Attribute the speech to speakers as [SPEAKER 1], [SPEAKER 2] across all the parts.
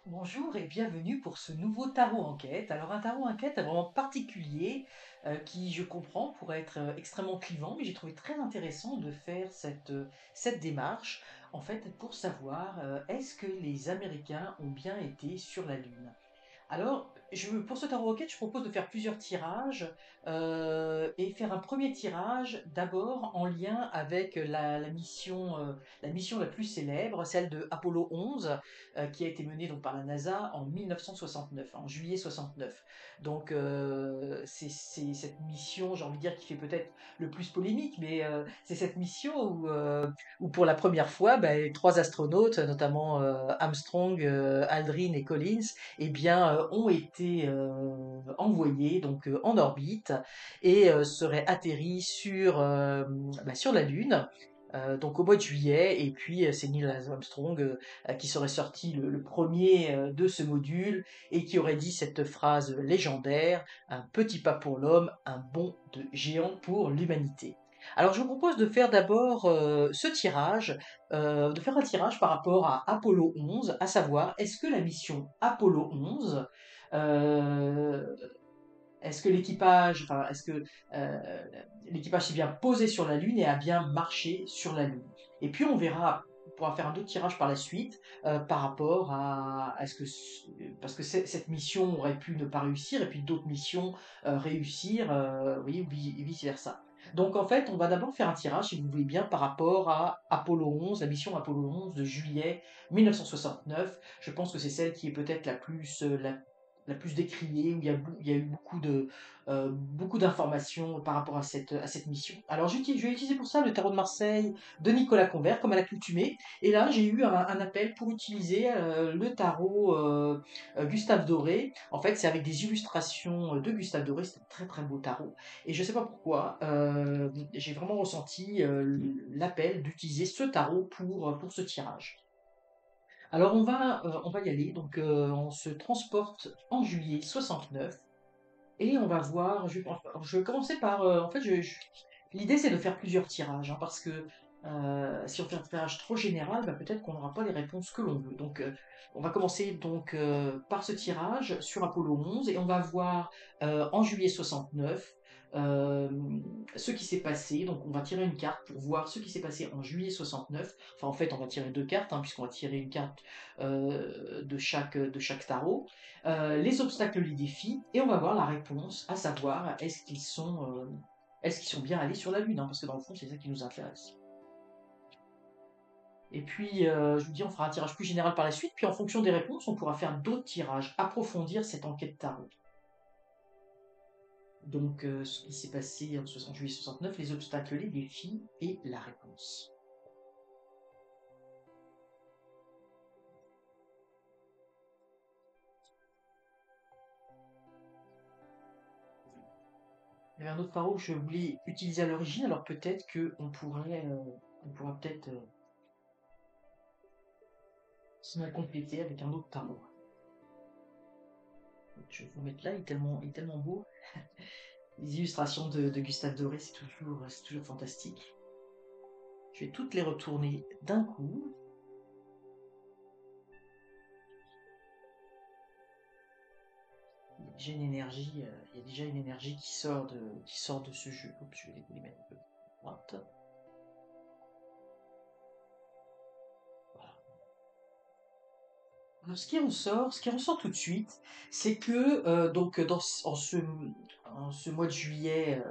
[SPEAKER 1] Bonjour et bienvenue pour ce nouveau tarot enquête. Alors un tarot enquête vraiment particulier qui, je comprends, pourrait être extrêmement clivant, mais j'ai trouvé très intéressant de faire cette démarche, en fait, pour savoir est-ce que les Américains ont bien été sur la Lune. Alors, pour ce tarot requête, je propose de faire plusieurs tirages et faire un premier tirage d'abord en lien avec la mission la plus célèbre, celle de Apollo 11, qui a été menée donc par la NASA en 1969, en juillet 69. Donc, c'est cette mission, j'ai envie de dire, qui fait peut-être le plus polémique, mais c'est cette mission où pour la première fois, les trois astronautes, notamment Armstrong, Aldrin et Collins, eh bien, ont été envoyés donc en orbite et seraient atterris sur la Lune. Donc au mois de juillet, et puis c'est Neil Armstrong qui serait sorti le premier de ce module et qui aurait dit cette phrase légendaire: un petit pas pour l'homme, un bond de géant pour l'humanité. Alors je vous propose de faire d'abord de faire un tirage par rapport à Apollo 11, à savoir est-ce que la mission Apollo 11, euh, est-ce que euh, l'équipage s'est bien posé sur la Lune et a bien marché sur la Lune. Et puis on pourra faire un autre tirage par la suite par rapport à ce que, parce que cette mission aurait pu ne pas réussir et puis d'autres missions réussir, oui, ou vice versa. Donc en fait, on va d'abord faire un tirage, si vous voulez bien, par rapport à Apollo 11, la mission Apollo 11 de juillet 1969. Je pense que c'est celle qui est peut-être la plus décriée, où il y a eu beaucoup d'informations par rapport à cette mission. Alors je vais utiliser pour ça le tarot de Marseille de Nicolas Convert, comme à l'accoutumée. Et là, j'ai eu un appel pour utiliser le tarot Gustave Doré. En fait, c'est avec des illustrations de Gustave Doré. C'est un très très beau tarot. Et je ne sais pas pourquoi, j'ai vraiment ressenti l'appel d'utiliser ce tarot pour ce tirage. Alors on va y aller. Donc on se transporte en juillet 69 et on va voir. Je vais commencer par. En fait, l'idée c'est de faire plusieurs tirages, hein, parce que si on fait un tirage trop général, peut-être qu'on n'aura pas les réponses que l'on veut. Donc on va commencer donc par ce tirage sur Apollo 11 et on va voir en juillet 69 euh, ce qui s'est passé. Donc on va tirer une carte pour voir ce qui s'est passé en juillet 69. Enfin en fait on va tirer deux cartes, hein, puisqu'on va tirer une carte de chaque tarot, les obstacles, les défis, et on va voir la réponse, à savoir est-ce qu'ils sont bien allés sur la Lune, hein, parce que dans le fond c'est ça qui nous intéresse. Et puis je vous dis, on fera un tirage plus général par la suite, puis en fonction des réponses on pourra faire d'autres tirages, approfondir cette enquête tarot. Donc ce qui s'est passé en juillet 69, les obstacles, les défis et la réponse. Il y avait un autre tarot que je voulais utiliser à l'origine, alors peut-être on pourra peut-être se la compléter avec un autre tarot. Je vais vous mettre là, il est tellement beau. Les illustrations de Gustave Doré, c'est toujours fantastique. Je vais toutes les retourner d'un coup. Il y a déjà une énergie qui sort de ce jeu. Oups, je vais les mettre un peu à droite. Voilà. Alors, ce qui ressort tout de suite, c'est que en ce mois de juillet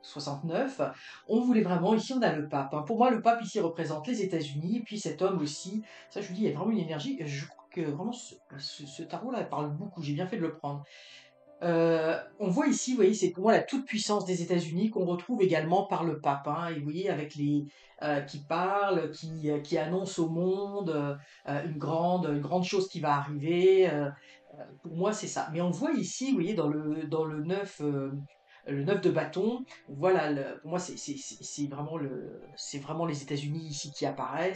[SPEAKER 1] 69, on voulait vraiment, ici on a le pape, hein. Pour moi, le pape ici représente les États-Unis, puis cet homme aussi, ça je vous dis, il y a vraiment une énergie. Je crois que vraiment ce tarot-là il parle beaucoup, j'ai bien fait de le prendre. On voit ici, vous voyez, c'est pour moi la toute-puissance des États-Unis qu'on retrouve également par le pape, hein. Et vous voyez, avec qui parle, qui annonce au monde une grande chose qui va arriver. Pour moi, c'est ça. Mais on voit ici, vous voyez, dans le 9 de bâton, voilà, pour moi, c'est vraiment les États-Unis ici qui apparaît.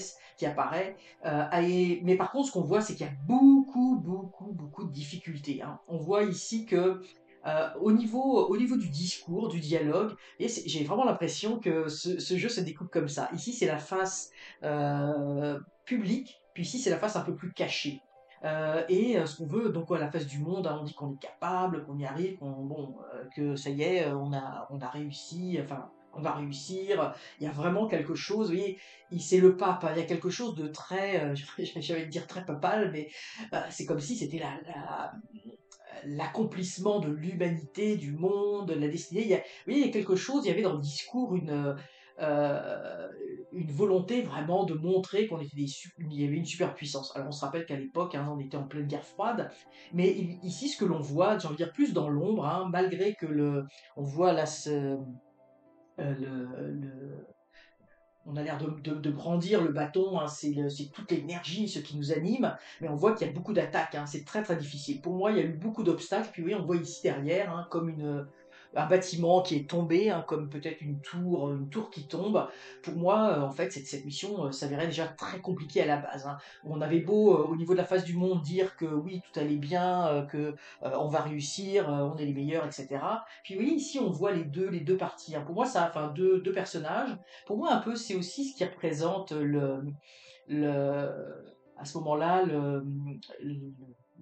[SPEAKER 1] Mais par contre, ce qu'on voit, c'est qu'il y a beaucoup de difficultés, hein. On voit ici que au niveau du discours, du dialogue, et j'ai vraiment l'impression que ce jeu se découpe comme ça. Ici, c'est la face publique, puis ici, c'est la face un peu plus cachée. Ce qu'on veut, donc à la face du monde, hein, on dit qu'on est capable, qu'on y arrive, bon, que ça y est, on a réussi, enfin, on va réussir. Il y a vraiment quelque chose, vous voyez, c'est le pape, hein, il y a quelque chose de très, j'allais dire très papal, mais c'est comme si c'était l'accomplissement de l'humanité, du monde, de la destinée. Vous voyez, il y a quelque chose, il y avait dans le discours une volonté vraiment de montrer qu'on était il y avait une superpuissance. Alors on se rappelle qu'à l'époque, hein, on était en pleine guerre froide, mais ici, ce que l'on voit, j'ai envie de dire plus dans l'ombre, hein, malgré que on voit là le, on a l'air de brandir le bâton, hein, c'est toute l'énergie, ce qui nous anime, mais on voit qu'il y a beaucoup d'attaques, hein, c'est très très difficile. Pour moi, il y a eu beaucoup d'obstacles, puis oui, on voit ici derrière, hein, comme un bâtiment qui est tombé, hein, comme peut-être une tour qui tombe. Pour moi, en fait, cette mission s'avérait déjà très compliquée à la base, hein. On avait beau, au niveau de la face du monde, dire que oui, tout allait bien, que on va réussir, on est les meilleurs, etc. Puis oui, ici, on voit les deux parties, hein. Pour moi, ça, enfin, deux personnages. Pour moi, un peu, c'est aussi ce qui représente à ce moment-là,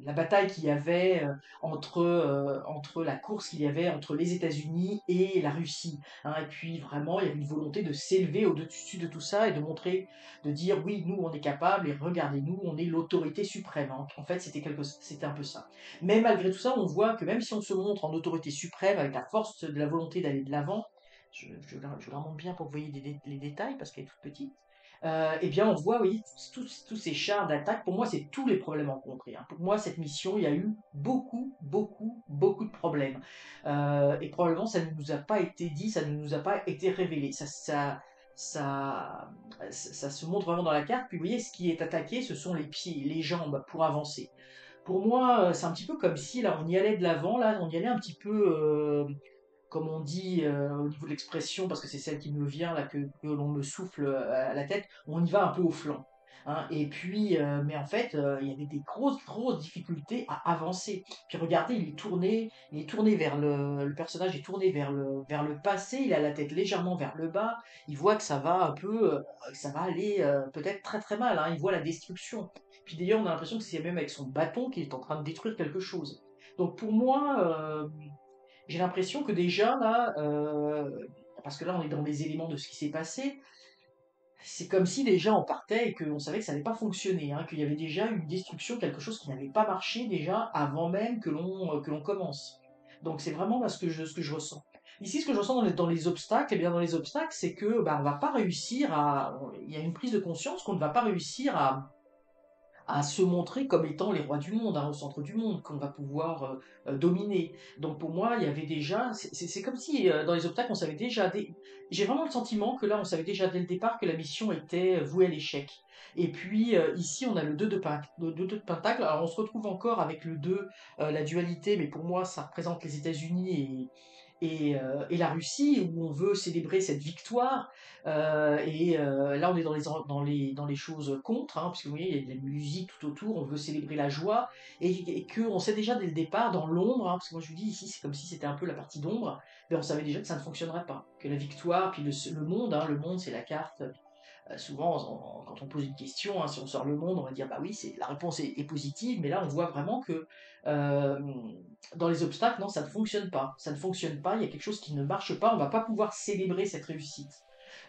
[SPEAKER 1] la bataille qu'il y avait entre la course qu'il y avait entre les États-Unis et la Russie, hein. Et puis vraiment, il y avait une volonté de s'élever au-dessus de tout ça et de montrer, de dire oui, nous, on est capable et regardez-nous, on est l'autorité suprême, hein. En fait, c'était un peu ça. Mais malgré tout ça, on voit que même si on se montre en autorité suprême avec la force de la volonté d'aller de l'avant, je la remonte bien pour que vous voyez les détails parce qu'elle est toute petite. Eh bien, on voit, oui, tous ces chars d'attaque. Pour moi, c'est tous les problèmes rencontrés, hein. Pour moi, cette mission, il y a eu beaucoup de problèmes. Et probablement, ça ne nous a pas été dit, ça ne nous a pas été révélé. Ça, ça se montre vraiment dans la carte. Puis, vous voyez, ce qui est attaqué, ce sont les pieds, les jambes pour avancer. Pour moi, c'est un petit peu comme si, là, on y allait de l'avant, là, on y allait un petit peu comme on dit au niveau de l'expression, parce que c'est celle qui me vient, là, que l'on me souffle à la tête, on y va un peu au flanc, hein. Et puis, mais en fait, il y avait des grosses difficultés à avancer. Puis regardez, il est tourné vers le personnage est tourné vers le passé, il a la tête légèrement vers le bas, il voit que ça va un peu, que ça va aller peut-être très très mal, hein, il voit la destruction. Puis d'ailleurs, on a l'impression que c'est même avec son bâton qu'il est en train de détruire quelque chose. Donc pour moi, j'ai l'impression que déjà là, parce que là on est dans les éléments de ce qui s'est passé, c'est comme si déjà on partait et qu'on savait que ça n'allait pas fonctionner, hein, qu'il y avait déjà une destruction, quelque chose qui n'avait pas marché déjà avant même que l'on commence. Donc c'est vraiment là ce que je ressens. Ici, ce que je ressens dans les obstacles, et bien dans les obstacles, c'est que bah, on va pas réussir à. Il y a une prise de conscience qu'on ne va pas réussir à se montrer comme étant les rois du monde, hein, au centre du monde, qu'on va pouvoir dominer. Donc pour moi, il y avait déjà, c'est comme si dans les obstacles, on savait déjà, j'ai vraiment le sentiment que là, on savait déjà dès le départ que la mission était vouée à l'échec. Et puis ici, on a le 2 de Pentacle. Alors on se retrouve encore avec le 2, la dualité, mais pour moi, ça représente les États-Unis et la Russie, où on veut célébrer cette victoire. Là, on est dans les choses contre, hein, parce que vous voyez, il y a de la musique tout autour, on veut célébrer la joie, et qu'on sait déjà dès le départ, dans l'ombre, hein, parce que moi je vous dis ici, c'est comme si c'était un peu la partie d'ombre, mais on savait déjà que ça ne fonctionnerait pas, que la victoire, puis le monde, hein, le monde c'est la carte. Souvent, quand on pose une question, hein, si on sort le monde, on va dire bah oui, la réponse est positive, mais là on voit vraiment que euh, dans les obstacles, non, ça ne fonctionne pas. Ça ne fonctionne pas, il y a quelque chose qui ne marche pas, on va pas pouvoir célébrer cette réussite.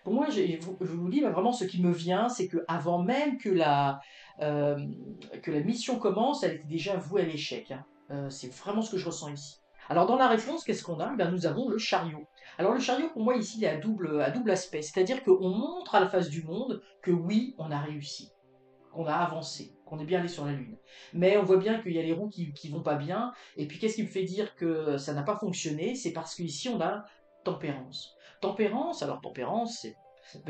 [SPEAKER 1] Pour moi, je vous dis, bah, vraiment, ce qui me vient, c'est que avant même euh, que la mission commence, elle était déjà vouée à l'échec, hein. C'est vraiment ce que je ressens ici. Alors, dans la réponse, qu'est-ce qu'on a? Ben, nous avons le chariot. Alors, le chariot, pour moi, ici, il est à double aspect. C'est-à-dire qu'on montre à la face du monde que oui, on a réussi, qu'on a avancé, qu'on est bien allé sur la Lune. Mais on voit bien qu'il y a les roues qui vont pas bien. Et puis, qu'est-ce qui me fait dire que ça n'a pas fonctionné? C'est parce qu'ici, on a tempérance. Tempérance, ça veut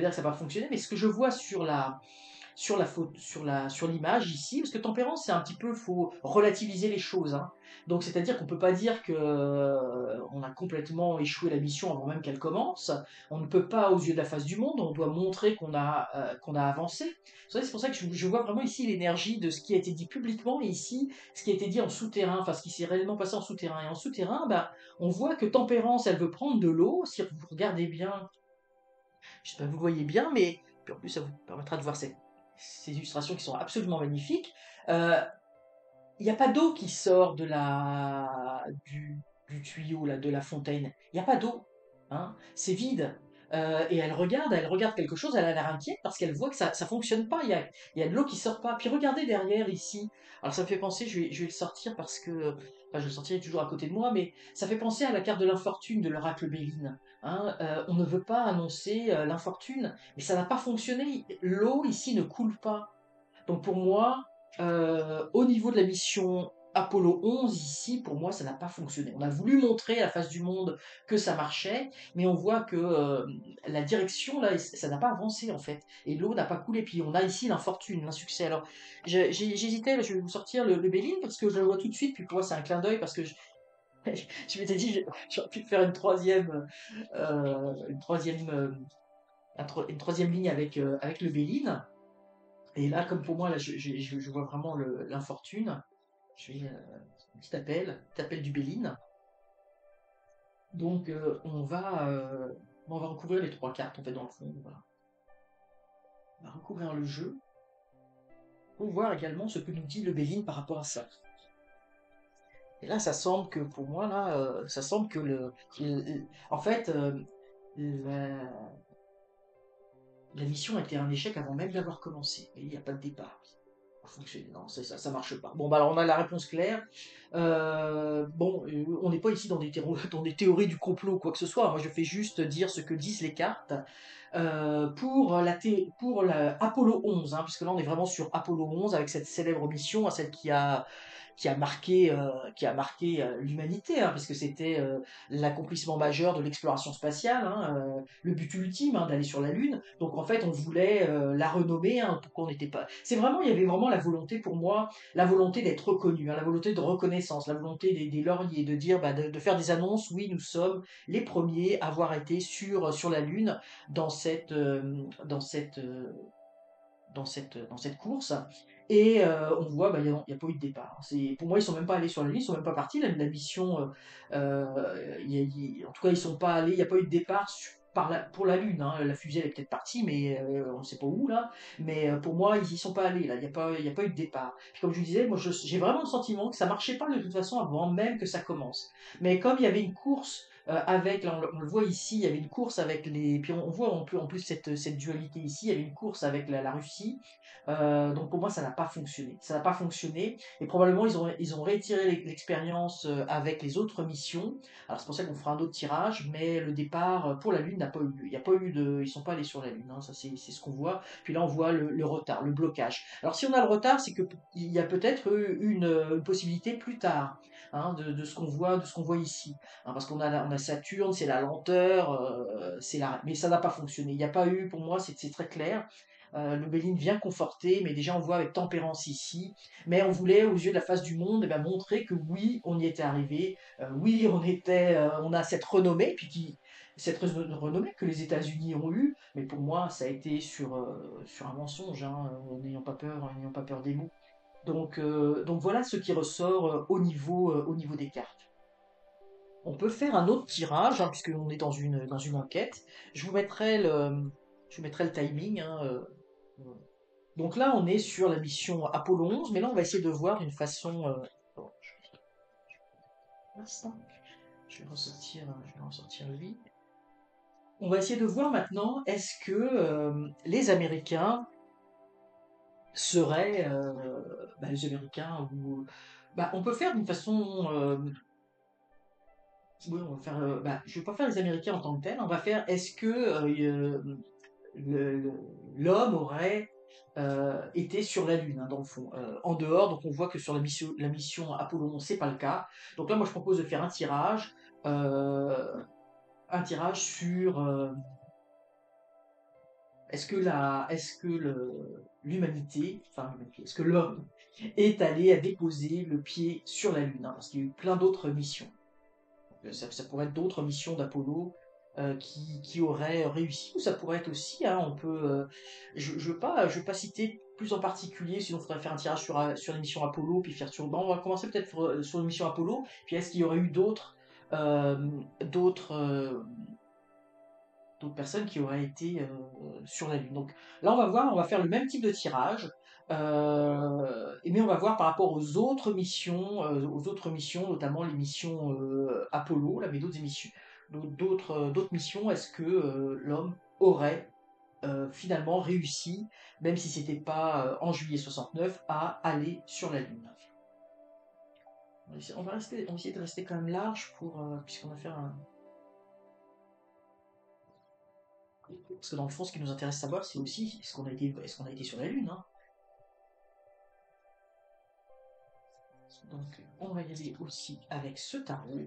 [SPEAKER 1] dire que ça n'a pas fonctionné, mais ce que je vois sur la faute, sur l'image ici, parce que tempérance, c'est un petit peu, faut relativiser les choses, hein. Donc, c'est-à-dire qu'on peut pas dire que on a complètement échoué la mission avant même qu'elle commence. On ne peut pas, aux yeux de la face du monde, on doit montrer qu'on a avancé. C'est pour ça que je vois vraiment ici l'énergie de ce qui a été dit publiquement et ici ce qui a été dit en souterrain, enfin ce qui s'est réellement passé en souterrain. Et en souterrain, bah, on voit que tempérance, elle veut prendre de l'eau. Si vous regardez bien, je sais pas si vous le voyez bien, mais puis en plus ça vous permettra de voir ces illustrations qui sont absolument magnifiques. Euh, il n'y a pas d'eau qui sort du tuyau, là, de la fontaine. Il n'y a pas d'eau. Hein. C'est vide. Et elle regarde quelque chose, elle a l'air inquiète parce qu'elle voit que ça ne fonctionne pas. Il y a de l'eau qui sort pas. Puis regardez derrière ici. Alors ça me fait penser, je vais le sortir parce que. Enfin, je le sortirai toujours à côté de moi, mais ça fait penser à la carte de l'infortune de l'oracle Béline. Hein. On ne veut pas annoncer l'infortune, mais ça n'a pas fonctionné. L'eau ici ne coule pas. Donc pour moi, au niveau de la mission Apollo 11, ici, pour moi, ça n'a pas fonctionné. On a voulu montrer à la face du monde que ça marchait, mais on voit que la direction, là, ça n'a pas avancé, en fait. Et l'eau n'a pas coulé. Puis on a ici l'infortune, l'insuccès. Alors, j'hésitais, je vais vous sortir le Béline, parce que je le vois tout de suite, puis pour moi, c'est un clin d'œil, parce que je m'étais dit, j'aurais pu faire une troisième, une troisième ligne avec le Béline. Et là, comme pour moi, là, je vois vraiment l'infortune. Je fais petit appel du Béline. Donc, on va recouvrir les trois cartes, en fait, dans le fond. Voilà. On va recouvrir le jeu pour voir également ce que nous dit le Béline par rapport à ça. Et là, ça semble que, pour moi, là, ça semble que en fait, la, la mission était un échec avant même d'avoir commencé. Et il n'y a pas de départ. Fonctionner. Non, ça marche pas. Bon, bah alors on a la réponse claire. On n'est pas ici dans dans des théories du complot ou quoi que ce soit. Moi, je fais juste dire ce que disent les cartes. Pour la Apollo 11, hein, puisque là on est vraiment sur Apollo 11 avec cette célèbre mission, celle qui a marqué l'humanité, hein, puisque c'était l'accomplissement majeur de l'exploration spatiale, hein, le but ultime, hein, d'aller sur la Lune. Donc en fait, on voulait la renommer, hein, pour qu'on n'était pas. C'est vraiment, il y avait vraiment la volonté pour moi, la volonté d'être reconnu, hein, la volonté de reconnaissance, la volonté des lauriers, de dire, bah, de faire des annonces. Oui, nous sommes les premiers à avoir été sur la Lune dans cette, dans cette, dans cette course. Et on voit, bah, il n'y a pas eu de départ. Pour moi, ils sont même pas allés sur la Lune, ils sont même pas partis. La mission, en tout cas, ils sont pas allés, il n'y a pas eu de départ pour la Lune. Hein. La fusée, elle est peut-être partie, mais on ne sait pas où, là. Mais pour moi, ils y sont pas allés, là. Il y a pas eu de départ. Puis, comme je vous disais, moi, j'ai vraiment le sentiment que ça marchait pas de toute façon avant même que ça commence. Mais comme il y avait une course avec, là on le voit ici, il y avait une course avec les. Puis on voit en plus cette dualité ici, il y avait une course avec la Russie. Donc pour moi, ça n'a pas fonctionné. Ça n'a pas fonctionné. Et probablement, ils ont réitéré l'expérience avec les autres missions. Alors c'est pour ça qu'on fera un autre tirage, mais le départ pour la Lune n'a pas eu lieu. Il n'y a pas eu de. Ils sont pas allés sur la Lune, hein, ça c'est ce qu'on voit. Puis là, on voit le retard, le blocage. Alors si on a le retard, c'est qu'il y a peut-être une possibilité plus tard. Hein, de ce qu'on voit, ici. Hein, parce on a Saturne, c'est la lenteur, mais ça n'a pas fonctionné. Il n'y a pas eu, pour moi, c'est très clair. Le Béline vient conforter, mais déjà on voit avec tempérance ici. Mais on voulait, aux yeux de la face du monde, eh ben, montrer que oui, on y était arrivé. Oui, on a cette renommée, cette renommée que les États-Unis ont eue. Mais pour moi, ça a été sur un mensonge, hein, n'ayant pas peur des mots. Donc voilà ce qui ressort au niveau des cartes. On peut faire un autre tirage, hein, puisqu'on est dans une enquête. Je vous mettrai le timing. Hein, donc là, on est sur la mission Apollo 11, mais là, on va essayer de voir d'une façon. Bon, instant. Je vais ressortir lui. On va essayer de voir maintenant, est-ce que les Américains seraient. Les Américains ou. Bah, on peut faire d'une façon. Oui, on va faire. Je ne vais pas faire les Américains en tant que tels. On va faire, est-ce que le- le- l'homme aurait été sur la Lune, hein, dans le fond, en dehors. Donc on voit que sur la mission Apollo 11, c'est pas le cas. Donc là, moi, je propose de faire euh, un tirage sur est-ce que l'humanité, enfin l'humanité, est-ce que l'homme est allé à déposer le pied sur la Lune, hein, parce qu'il y a eu plein d'autres missions. Ça pourrait être d'autres missions d'Apollo qui auraient réussi, ou ça pourrait être aussi, hein, je ne veux pas citer plus en particulier, sinon il faudrait faire un tirage sur les missions Apollo, puis faire sur. Bon, on va commencer peut-être sur les missions Apollo, puis est-ce qu'il y aurait eu euh, d'autres, euh, d'autres personnes qui auraient été sur la Lune. Donc là, on va voir, on va faire le même type de tirage. Mais on va voir par rapport aux autres missions, notamment les missions Apollo, là, mais d'autres émissions, d'autres missions, est-ce que l'homme aurait finalement réussi, même si c'était pas en juillet 69, à aller sur la Lune. On va essayer de rester quand même large pour puisqu'on va faire un. Parce que dans le fond, ce qui nous intéresse de savoir, c'est aussi est-ce qu'on a été sur la Lune, hein. Donc, on va y aller aussi avec ce tarot.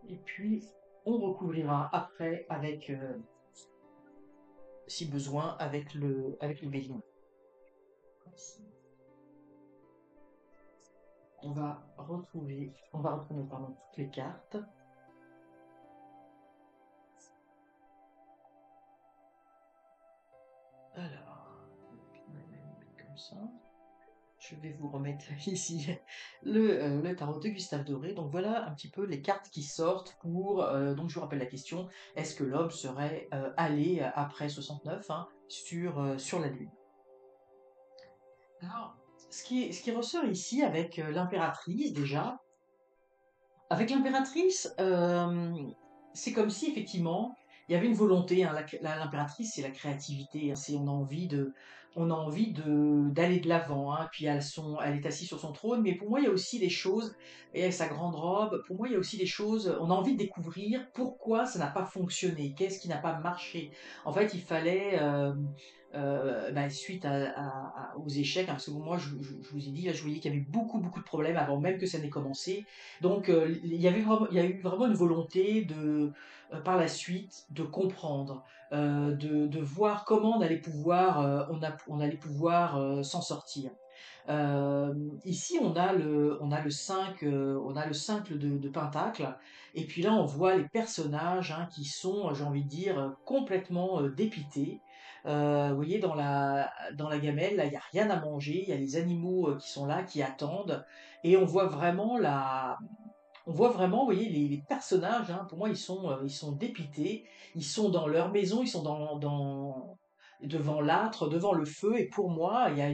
[SPEAKER 1] Et puis, on recouvrira après avec, si besoin, avec le bélier. On va retrouver pardon, toutes les cartes. Alors, on va les mettre comme ça. Je vais vous remettre ici le tarot de Gustave Doré. Donc voilà un petit peu les cartes qui sortent pour. Donc je vous rappelle la question, est-ce que l'homme serait allé après 69 hein, sur la Lune? Alors, ce qui ressort ici avec l'impératrice déjà, avec l'impératrice, c'est comme si effectivement il y avait une volonté, hein, l'impératrice, c'est la créativité, hein, on a envie d'aller de l'avant, hein, puis elle est assise sur son trône, mais pour moi il y a aussi des choses, et avec sa grande robe, pour moi il y a aussi des choses, on a envie de découvrir pourquoi ça n'a pas fonctionné, qu'est-ce qui n'a pas marché. En fait, il fallait, suite aux échecs, hein, parce que moi je vous ai dit, là, je voyais qu'il y avait beaucoup beaucoup de problèmes avant même que ça n'ait commencé. Donc, il y a eu vraiment une volonté par la suite, de comprendre, de voir comment on allait pouvoir s'en sortir. Ici, on a le 5, on a le 5 de Pentacle, et puis là, on voit les personnages hein, qui sont, j'ai envie de dire, complètement dépités. Vous voyez, dans la gamelle, là, il n'y a rien à manger, il y a les animaux qui sont là, qui attendent, et on voit vraiment, vous voyez, les personnages, hein, pour moi, ils sont dépités, ils sont dans leur maison, ils sont devant l'âtre, devant le feu, et pour moi, il y a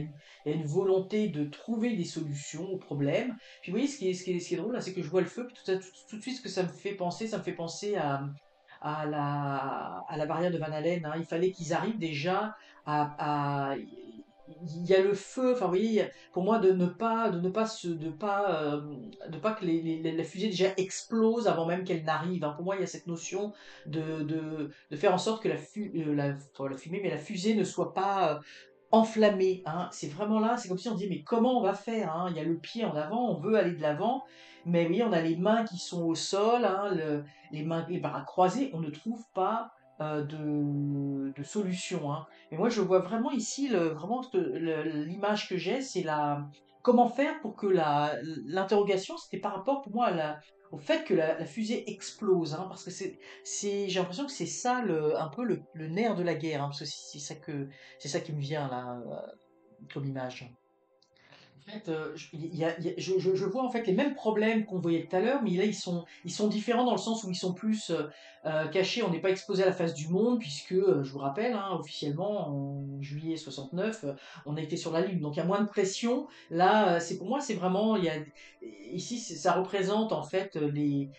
[SPEAKER 1] une volonté de trouver des solutions aux problèmes. Puis vous voyez, ce qui est drôle, là, c'est que je vois le feu, puis tout de suite, ce que ça me fait penser à la barrière de Van Allen, hein. Il fallait qu'ils arrivent déjà il y a le feu, enfin, vous voyez, pour moi, de ne pas que la fusée déjà explose avant même qu'elle n'arrive, hein. Pour moi, il y a cette notion de faire en sorte que pas la fumée, mais la fusée ne soit pas enflammée, hein. C'est vraiment là, c'est comme si on disait, mais comment on va faire, hein? Il y a le pied en avant, on veut aller de l'avant, mais oui, on a les mains qui sont au sol, hein, les bras croisés, on ne trouve pas de solution, hein. Mais moi, je vois vraiment ici, vraiment l'image que j'ai, c'est comment faire pour que l'interrogation, c'était par rapport pour moi au fait que la fusée explose, hein, parce que j'ai l'impression que c'est ça un peu le nerf de la guerre, hein, parce que c'est ça qui me vient là comme image. En fait, je vois en fait les mêmes problèmes qu'on voyait tout à l'heure, mais là ils sont différents dans le sens où ils sont plus cachés. On n'est pas exposé à la face du monde, puisque, je vous rappelle, hein, officiellement en juillet 69, on a été sur la Lune, donc il y a moins de pression. Là, pour moi, c'est vraiment, ici, ça représente en fait les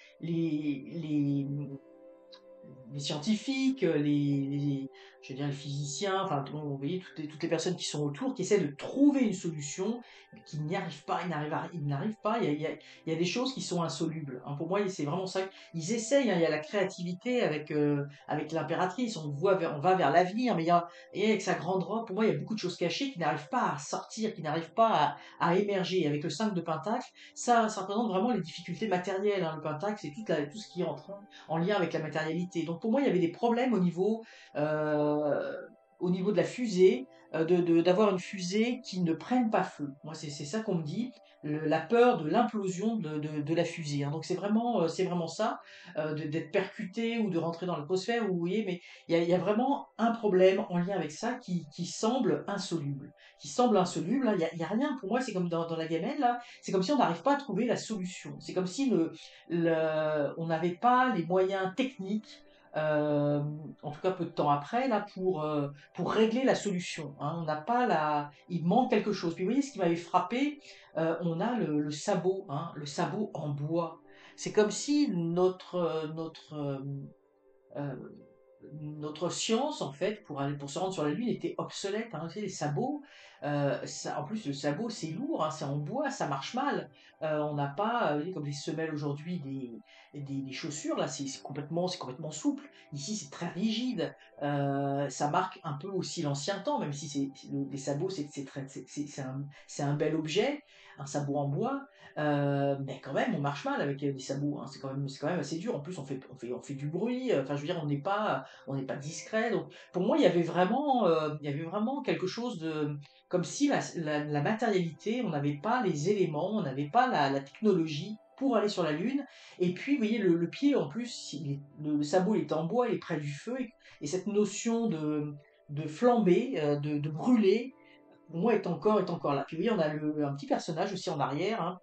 [SPEAKER 1] scientifiques, je veux dire, les physiciens, enfin, vous voyez, toutes les personnes qui sont autour, qui essaient de trouver une solution, mais qui n'y arrivent pas, ils n'arrivent pas, il y a des choses qui sont insolubles, hein. Pour moi, c'est vraiment ça. Ils essayent, hein, il y a la créativité avec l'impératrice, on va vers l'avenir, mais et avec sa grande robe, pour moi, il y a beaucoup de choses cachées qui n'arrivent pas à sortir, qui n'arrivent pas à émerger. Avec le 5 de Pentacle, ça représente vraiment les difficultés matérielles, hein. Le Pentacle, c'est tout ce qui est en lien avec la matérialité. Donc pour moi, il y avait des problèmes au niveau de la fusée, d'avoir une fusée qui ne prenne pas feu. Moi, c'est ça qu'on me dit. la peur de l'implosion de la fusée, hein. Donc c'est vraiment ça, d'être percuté ou de rentrer dans l'atmosphère, vous voyez, mais il y a vraiment un problème en lien avec ça qui semble insoluble. Qui semble insoluble, là, il y a rien, pour moi, c'est comme dans la gamelle, là, c'est comme si on n'arrive pas à trouver la solution. C'est comme si on n'avait pas les moyens techniques, en tout cas peu de temps après, là, pour régler la solution, hein. On n'a pas la... Il manque quelque chose. Puis vous voyez, ce qui m'avait frappé, on a le sabot, hein, le sabot en bois. C'est comme si euh, notre science, en fait, pour se rendre sur la Lune, était obsolète, hein. Tu sais, les sabots, en plus, le sabot, c'est lourd, hein, c'est en bois, ça marche mal. On n'a pas, vous voyez, comme les semelles aujourd'hui, des chaussures, là, c'est complètement souple. Ici, c'est très rigide. Ça marque un peu aussi l'ancien temps, même si les sabots, c'est un bel objet, un sabot en bois. Mais quand même, on marche mal avec des sabots, hein. C'est quand même assez dur. En plus, on fait du bruit. Enfin, je veux dire, on n'est pas discret. Donc, pour moi, il y avait vraiment quelque chose de, comme si la matérialité, on n'avait pas les éléments, on n'avait pas la technologie pour aller sur la Lune. Et puis, vous voyez, le pied, en plus, le sabot il est en bois, il est près du feu, et cette notion de flamber, de brûler, pour moi, est encore là. Puis, vous voyez, on a un petit personnage aussi en arrière, hein,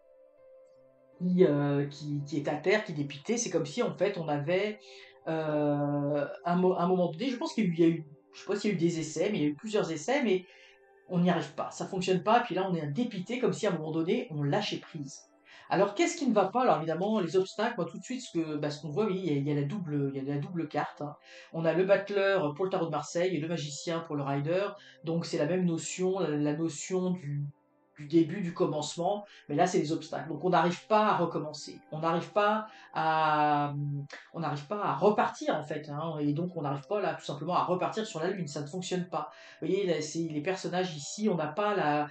[SPEAKER 1] qui est à terre, qui est dépité. C'est comme si, en fait, on avait un moment donné, je pense qu'il y a eu, je sais pas s'il y a eu des essais, mais il y a eu plusieurs essais, mais on n'y arrive pas, ça fonctionne pas, puis là on est dépité comme si à un moment donné on lâchait prise. Alors qu'est-ce qui ne va pas? Alors évidemment les obstacles, moi tout de suite ce qu'on voit, oui, il y a la double carte, hein. On a le battleur pour le tarot de Marseille et le magicien pour le rider, donc c'est la même notion, la notion du début, du commencement, mais là c'est les obstacles. Donc on n'arrive pas à recommencer, à, on n'arrive pas à repartir en fait, hein, et donc on n'arrive pas là tout simplement à repartir sur la Lune, ça ne fonctionne pas. Vous voyez, là, les personnages ici, on n'a pas la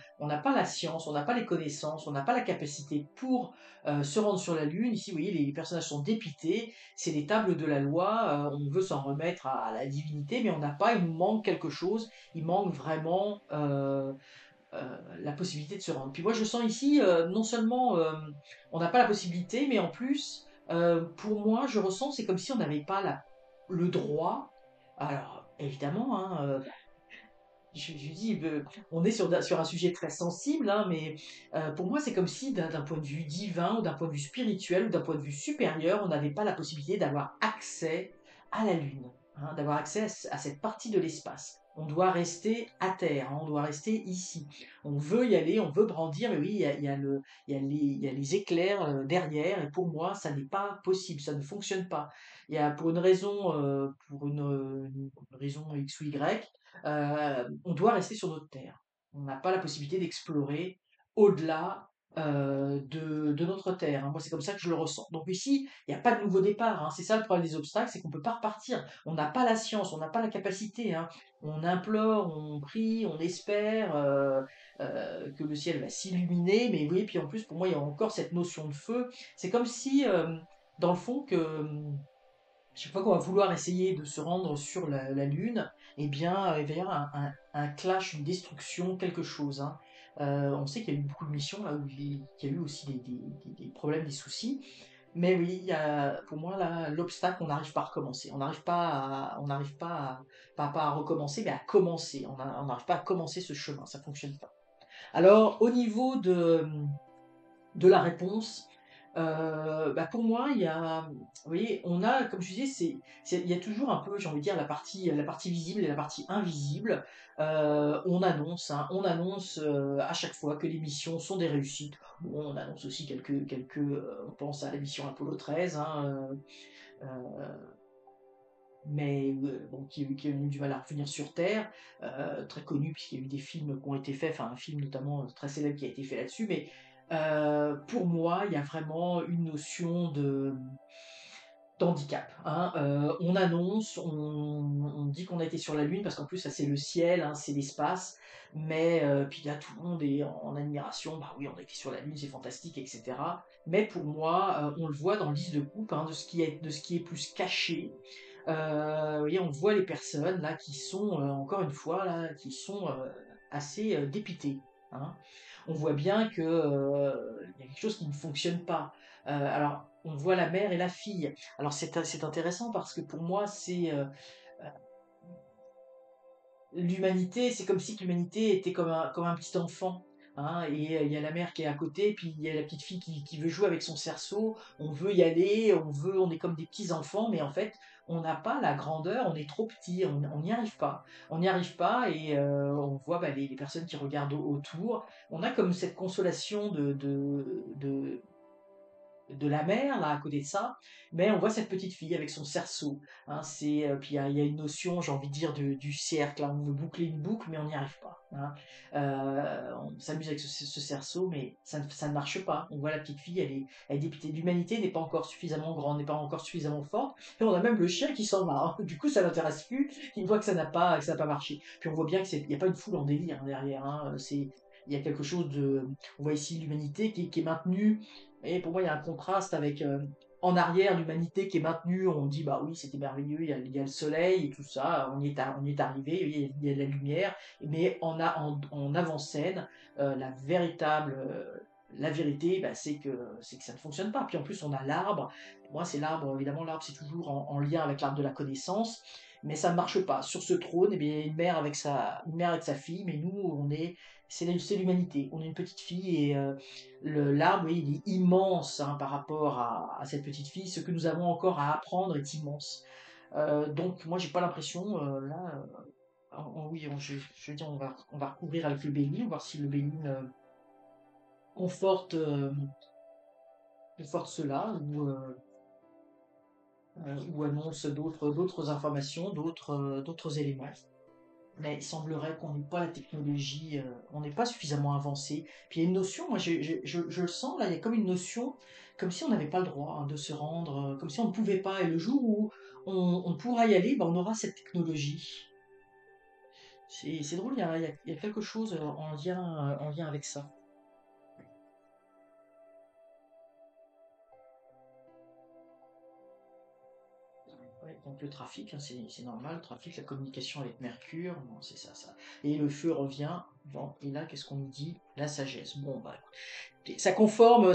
[SPEAKER 1] science, on n'a pas les connaissances, on n'a pas la capacité pour se rendre sur la Lune. Ici, vous voyez, les personnages sont dépités, c'est les tables de la loi, on veut s'en remettre à la divinité, mais on n'a pas, il nous manque quelque chose, il manque vraiment la possibilité de se rendre. Puis moi, je sens ici, non seulement on n'a pas la possibilité, mais en plus, pour moi, je ressens, c'est comme si on n'avait pas le droit. Alors, évidemment, hein, je dis, on est sur un sujet très sensible, hein, mais pour moi, c'est comme si d'un point de vue divin, ou d'un point de vue spirituel, ou d'un point de vue supérieur, on n'avait pas la possibilité d'avoir accès à la Lune, hein, d'avoir accès à cette partie de l'espace. On doit rester à terre, hein, on doit rester ici. On veut y aller, on veut brandir, mais oui, il y a les éclairs derrière, et pour moi, ça n'est pas possible, ça ne fonctionne pas. Il y a pour une raison X ou Y, on doit rester sur notre terre. On n'a pas la possibilité d'explorer au-delà de notre terre, hein. Moi, c'est comme ça que je le ressens. Donc ici, il n'y a pas de nouveau départ, hein. C'est ça le problème des obstacles, c'est qu'on ne peut pas repartir. On n'a pas la science, on n'a pas la capacité, hein. On implore, on prie, on espère que le ciel va s'illuminer, mais oui, puis en plus, pour moi, il y a encore cette notion de feu. C'est comme si, dans le fond, que chaque fois qu'on va vouloir essayer de se rendre sur la Lune, eh bien, il va y avoir un clash, une destruction, quelque chose, hein. On sait qu'il y a eu beaucoup de missions là où qu'il y a eu aussi des problèmes, des soucis. Mais oui, pour moi, là, l'obstacle, on n'arrive pas à recommencer. On n'arrive pas à recommencer, mais à commencer. On n'arrive pas à commencer ce chemin, ça fonctionne pas. Alors, au niveau de la réponse, bah, pour moi, vous voyez, on a, comme je disais, il y a toujours un peu, j'ai envie de dire, la partie visible et la partie invisible. On annonce à chaque fois que les missions sont des réussites. Bon, on annonce aussi on pense à la mission Apollo 13, hein, mais bon, qui a eu du mal à revenir sur Terre, très connu puisqu'il y a eu des films qui ont été faits, enfin un film notamment très célèbre qui a été fait là-dessus, mais pour moi, il y a vraiment une notion d'handicap, hein. On annonce, on dit qu'on a été sur la Lune parce qu'en plus ça c'est le ciel, hein, c'est l'espace, mais puis là tout le monde est en admiration, bah oui on a été sur la Lune, c'est fantastique, etc. Mais pour moi, on le voit dans le liste de coupe, hein, de ce qui est plus caché. Vous voyez, on voit les personnes là qui sont, encore une fois, là, qui sont assez dépitées, hein. on voit bien que il y a quelque chose qui ne fonctionne pas. Alors, on voit la mère et la fille. Alors, c'est intéressant parce que pour moi, c'est l'humanité, c'est comme si l'humanité était comme un petit enfant. Hein, et il y a la mère qui est à côté, puis il y a la petite fille qui veut jouer avec son cerceau. On veut y aller, on est comme des petits enfants, mais en fait, on n'a pas la grandeur, on est trop petit, on n'y arrive pas. On n'y arrive pas et on voit bah, les personnes qui regardent autour. On a comme cette consolation de la mer, là, à côté de ça, mais on voit cette petite fille avec son cerceau. Hein, puis il y a une notion, j'ai envie de dire, du cercle. Là, on veut boucler une boucle, mais on n'y arrive pas. Hein. On s'amuse avec ce cerceau, mais ça ne marche pas. On voit la petite fille, elle est dépitée. L'humanité n'est pas encore suffisamment grande, n'est pas encore suffisamment forte. Et on a même le chien qui s'en va. Hein. Du coup, ça l'intéresse plus. Il voit que ça n'a pas marché. Puis on voit bien qu'il n'y a pas une foule en délire derrière. Hein. Il y a quelque chose de. On voit ici l'humanité qui est maintenue et pour moi, il y a un contraste avec en arrière l'humanité qui est maintenue. On dit bah oui, c'était merveilleux, il y a le soleil et tout ça, on y est arrivé, il y a de la lumière. Mais en avant-scène, la vérité, bah, c'est que ça ne fonctionne pas. Puis en plus, on a l'arbre. Pour moi, c'est l'arbre. Évidemment, l'arbre c'est toujours en lien avec l'arbre de la connaissance. Mais ça ne marche pas. Sur ce trône, eh bien, une mère avec sa fille, mais nous, c'est l'humanité. On est une petite fille et l'arbre, oui, il est immense hein, par rapport à cette petite fille. Ce que nous avons encore à apprendre est immense. Donc, moi, j'ai pas l'impression, là, oui, je veux dire, on va recouvrir avec le Béline, voir si le Béline conforte, conforte cela ou annonce d'autres informations, d'autres éléments. Mais il semblerait qu'on n'ait pas la technologie, on n'est pas suffisamment avancé. Puis il y a une notion, moi je le sens, là, il y a comme une notion, comme si on n'avait pas le droit hein, de se rendre, comme si on ne pouvait pas. Et le jour où on pourra y aller, ben, on aura cette technologie. C'est drôle, il y a quelque chose en lien avec ça. Ouais, donc le trafic, hein, c'est normal, le trafic, la communication avec Mercure, bon, c'est ça, ça. Et le feu revient, bon, et là, qu'est-ce qu'on nous dit? La sagesse. Bon, bah, ça conforme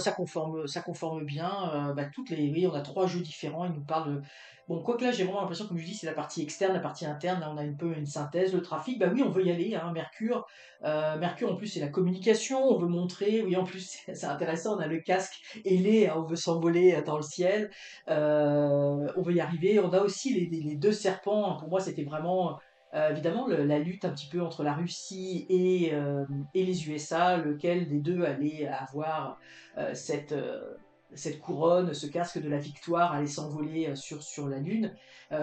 [SPEAKER 1] bien. Toutes les, oui, on a trois jeux différents. Ils nous parlent de. Bon, quoique là, j'ai vraiment l'impression, comme je dis, c'est la partie externe, la partie interne. Là, on a un peu une synthèse. Le trafic, bah oui, on veut y aller. Hein, Mercure, Mercure, en plus, c'est la communication. On veut montrer. Oui, en plus, c'est intéressant. On a le casque ailé. Hein, on veut s'envoler dans le ciel. On veut y arriver. On a aussi les deux serpents. Pour moi, c'était vraiment. Évidemment, la lutte un petit peu entre la Russie et les USA, lequel des deux allait avoir cette couronne, ce casque de la victoire, allait s'envoler sur la Lune.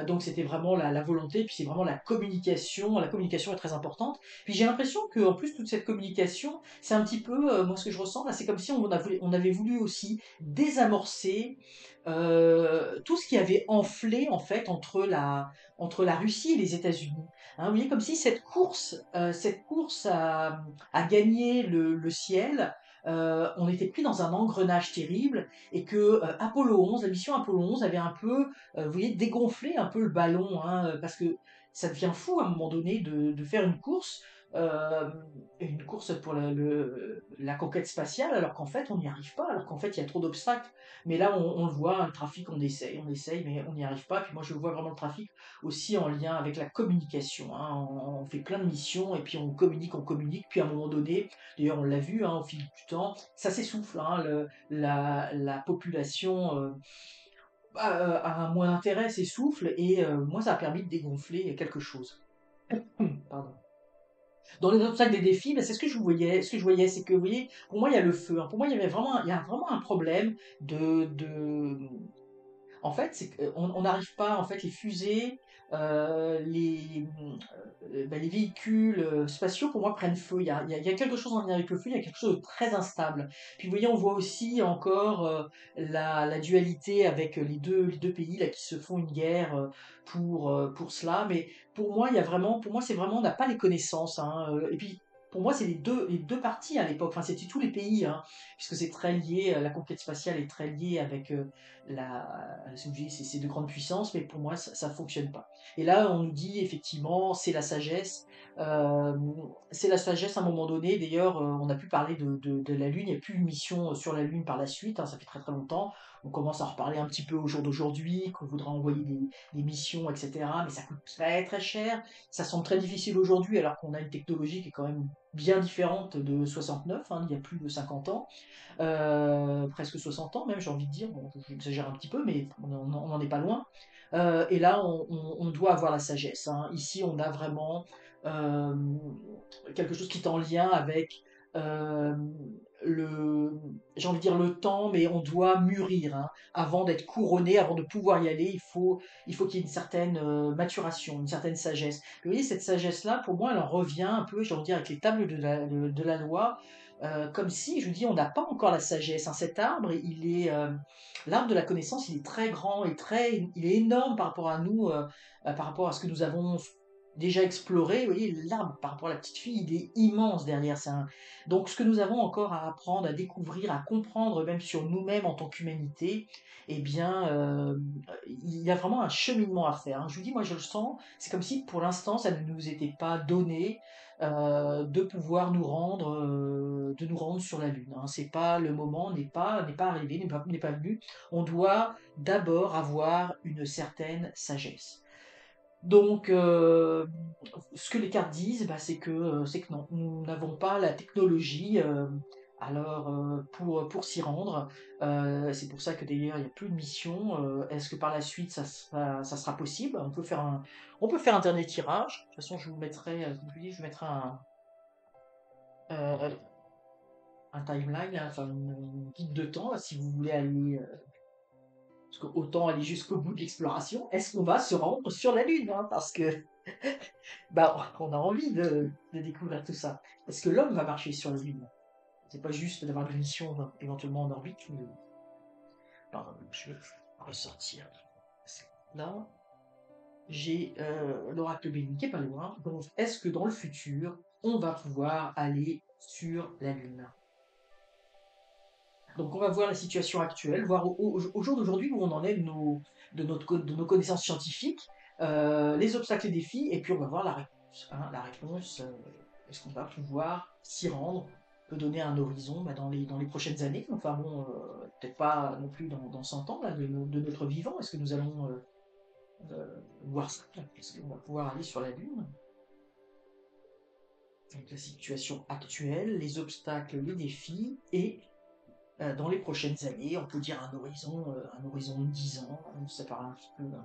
[SPEAKER 1] Donc c'était vraiment la volonté, puis c'est vraiment la communication est très importante. Puis j'ai l'impression que en plus toute cette communication, c'est un petit peu, moi ce que je ressens là, c'est comme si on avait voulu aussi désamorcer tout ce qui avait enflé en fait entre la Russie et les États-Unis. Hein, vous voyez, comme si cette course à gagner le ciel, on était pris dans un engrenage terrible et que Apollo 11, la mission Apollo 11 avait un peu, vous voyez, dégonflé un peu le ballon, hein, parce que ça devient fou à un moment donné de faire euh, une course pour la conquête spatiale, alors qu'en fait on n'y arrive pas, alors qu'en fait il y a trop d'obstacles. Mais là on le voit, le trafic on essaye, mais on n'y arrive pas. Puis moi je vois vraiment le trafic aussi en lien avec la communication. Hein. On fait plein de missions et puis on communique, puis à un moment donné, d'ailleurs on l'a vu hein, au fil du temps, ça s'essouffle. Hein, la population a un moins d'intérêt, s'essouffle, et moi ça a permis de dégonfler quelque chose. Pardon. Dans les obstacles des défis, ben, c'est ce que je voyais. Ce que je voyais, c'est que, vous voyez, pour moi, il y a le feu. Hein. Pour moi, il y a vraiment un problème de, en fait, c'est qu'on n'arrive pas, en fait, les fusées, les véhicules spatiaux, pour moi, prennent feu. Il y a quelque chose en lien avec le feu, il y a quelque chose de très instable. Puis, vous voyez, on voit aussi encore la dualité avec les deux pays là, qui se font une guerre pour cela. Mais pour moi, pour moi, c'est vraiment, on n'a pas les connaissances. Hein, et puis, pour moi, c'est les deux parties à l'époque. Enfin, c'était tous les pays, hein, puisque c'est très lié, la conquête spatiale est très liée avec si vous voulez, ces deux grandes puissances, mais pour moi, ça ne fonctionne pas. Et là, on nous dit effectivement, c'est la sagesse. euh, c'est la sagesse à un moment donné. D'ailleurs, on a pu parler de la Lune. Il n'y a plus une mission sur la Lune par la suite, hein, ça fait très très longtemps. On commence à en reparler un petit peu au jour d'aujourd'hui, qu'on voudra envoyer des missions, etc. Mais ça coûte très très cher. Ça semble très difficile aujourd'hui, alors qu'on a une technologie qui est quand même bien différente de 69, hein, il y a plus de 50 ans, presque 60 ans même, j'ai envie de dire, bon, j'exagère un petit peu, mais on n'en est pas loin. Et là, on doit avoir la sagesse, hein. Ici, on a vraiment euh, quelque chose qui est en lien avec euh, j'ai envie de dire le temps, mais on doit mûrir, hein. Avant d'être couronné, avant de pouvoir y aller, il faut qu'il y ait une certaine maturation, une certaine sagesse. Vous voyez, cette sagesse-là, pour moi, elle en revient un peu, j'ai envie de dire, avec les tables de la loi, comme si, je vous dis, on n'a pas encore la sagesse, hein. Cet arbre, l'arbre de la connaissance, il est très grand et il est énorme par rapport à nous, par rapport à ce que nous avons déjà exploré. Vous voyez, l'arbre, par rapport à la petite fille, il est immense derrière. Donc, ce que nous avons encore à apprendre, à découvrir, à comprendre, même sur nous-mêmes en tant qu'humanité, eh bien, il y a vraiment un cheminement à faire, hein. Je vous dis, moi, je le sens. C'est comme si, pour l'instant, ça ne nous était pas donné de pouvoir de nous rendre sur la Lune, hein. C'est pas le moment, n'est pas arrivé, n'est pas venu. On doit d'abord avoir une certaine sagesse. Donc, ce que les cartes disent, bah, c'est que non, nous n'avons pas la technologie alors pour s'y rendre. C'est pour ça que d'ailleurs il n'y a plus de mission. Est-ce que par la suite ça sera possible? On peut faire un dernier tirage. De toute façon, je vous mettrai, comme je vous dis, je vous mettrai euh, un timeline, hein, enfin une guide de temps, là, si vous voulez aller. Parce que autant aller jusqu'au bout de l'exploration. Est-ce qu'on va se rendre sur la Lune, hein, parce que bah, on a envie de découvrir tout ça. Est-ce que l'homme va marcher sur la Lune? C'est pas juste d'avoir une mission éventuellement en orbite. Alors, je vais ressortir. Là, j'ai l'oracle béni qui est pas loin. Donc, est-ce que dans le futur, on va pouvoir aller sur la Lune? Donc, on va voir la situation actuelle, voir au jour d'aujourd'hui où on en est de nos connaissances scientifiques, les obstacles et défis, et puis on va voir la réponse, hein. La réponse, est-ce qu'on va pouvoir s'y rendre? Peut donner un horizon, bah, dans les prochaines années. Enfin bon, peut-être pas non plus dans 100 ans là, de notre vivant. Est-ce que nous allons voir ça? Est-ce qu'on va pouvoir aller sur la Lune? Donc la situation actuelle, les obstacles, les défis, et dans les prochaines années, on peut dire un horizon de 10 ans. Ça paraît un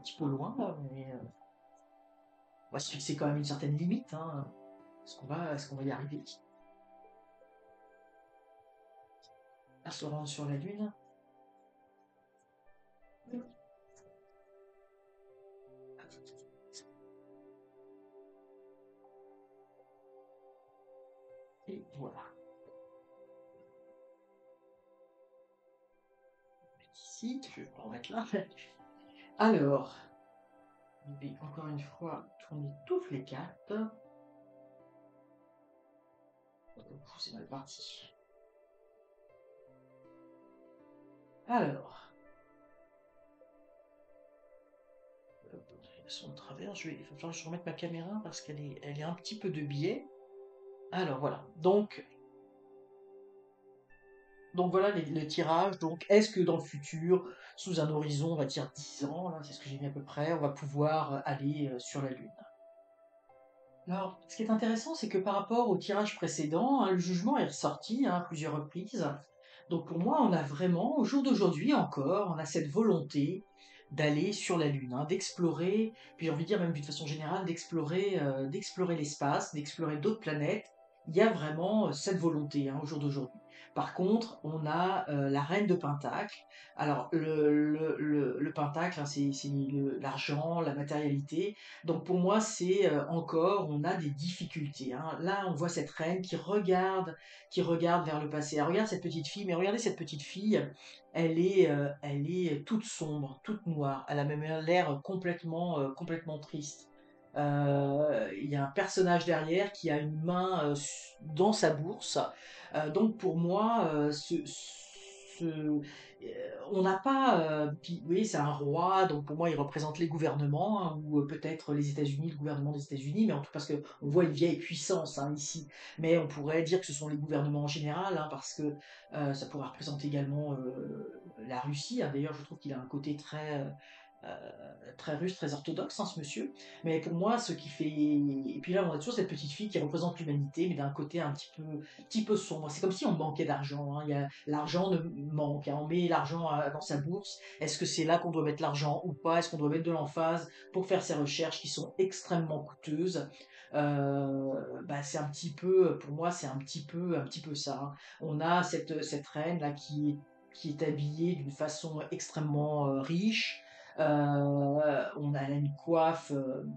[SPEAKER 1] petit peu loin, là, mais on va se fixer quand même une certaine limite, hein. Est-ce qu'on va y arriver à se rendre sur la Lune? Et voilà. Ici, je vais pas en mettre là. Alors, je vais encore une fois tourner toutes les cartes. C'est mal parti. Alors, elles sont de travers. Il va falloir que je remette ma caméra parce qu'elle est un petit peu de biais. Alors voilà. Donc voilà le tirage. Donc est-ce que dans le futur, sous un horizon, on va dire 10 ans, là, c'est ce que j'ai mis à peu près, on va pouvoir aller sur la Lune? Alors, ce qui est intéressant, c'est que par rapport au tirage précédent, hein, le jugement est ressorti, hein, à plusieurs reprises. Donc pour moi, on a vraiment, au jour d'aujourd'hui encore, on a cette volonté d'aller sur la Lune, hein, d'explorer, puis j'ai envie de dire même d'une façon générale, d'explorer l'espace, d'explorer d'autres planètes. Il y a vraiment cette volonté, hein, au jour d'aujourd'hui. Par contre, on a la reine de Pentacle. Alors, le Pentacle, hein, c'est l'argent, la matérialité. Donc pour moi, c'est encore, on a des difficultés, hein. Là, on voit cette reine qui regarde vers le passé. Elle regarde cette petite fille, mais regardez cette petite fille, elle est toute sombre, toute noire. Elle a même l'air complètement triste. Il y a un personnage derrière qui a une main dans sa bourse. Donc pour moi, on n'a pas. Puis, oui, c'est un roi, donc pour moi, il représente les gouvernements, hein, ou peut-être les États-Unis, le gouvernement des États-Unis, mais en tout parce que on voit une vieille puissance, hein, ici. Mais on pourrait dire que ce sont les gouvernements en général, hein, parce que ça pourrait représenter également la Russie, hein. D'ailleurs, je trouve qu'il a un côté très russe, très orthodoxe, hein, ce monsieur. Mais pour moi, ce qui fait. Et puis là, on a toujours cette petite fille qui représente l'humanité, mais d'un côté un petit peu sombre. C'est comme si on manquait d'argent, hein. L'argent ne manque, hein. On met l'argent dans sa bourse. Est-ce que c'est là qu'on doit mettre l'argent ou pas? Est-ce qu'on doit mettre de l'emphase pour faire ces recherches qui sont extrêmement coûteuses? C'est un petit peu, pour moi, c'est un petit peu ça, hein. On a cette reine là qui est habillée d'une façon extrêmement riche. Elle a une coiffe,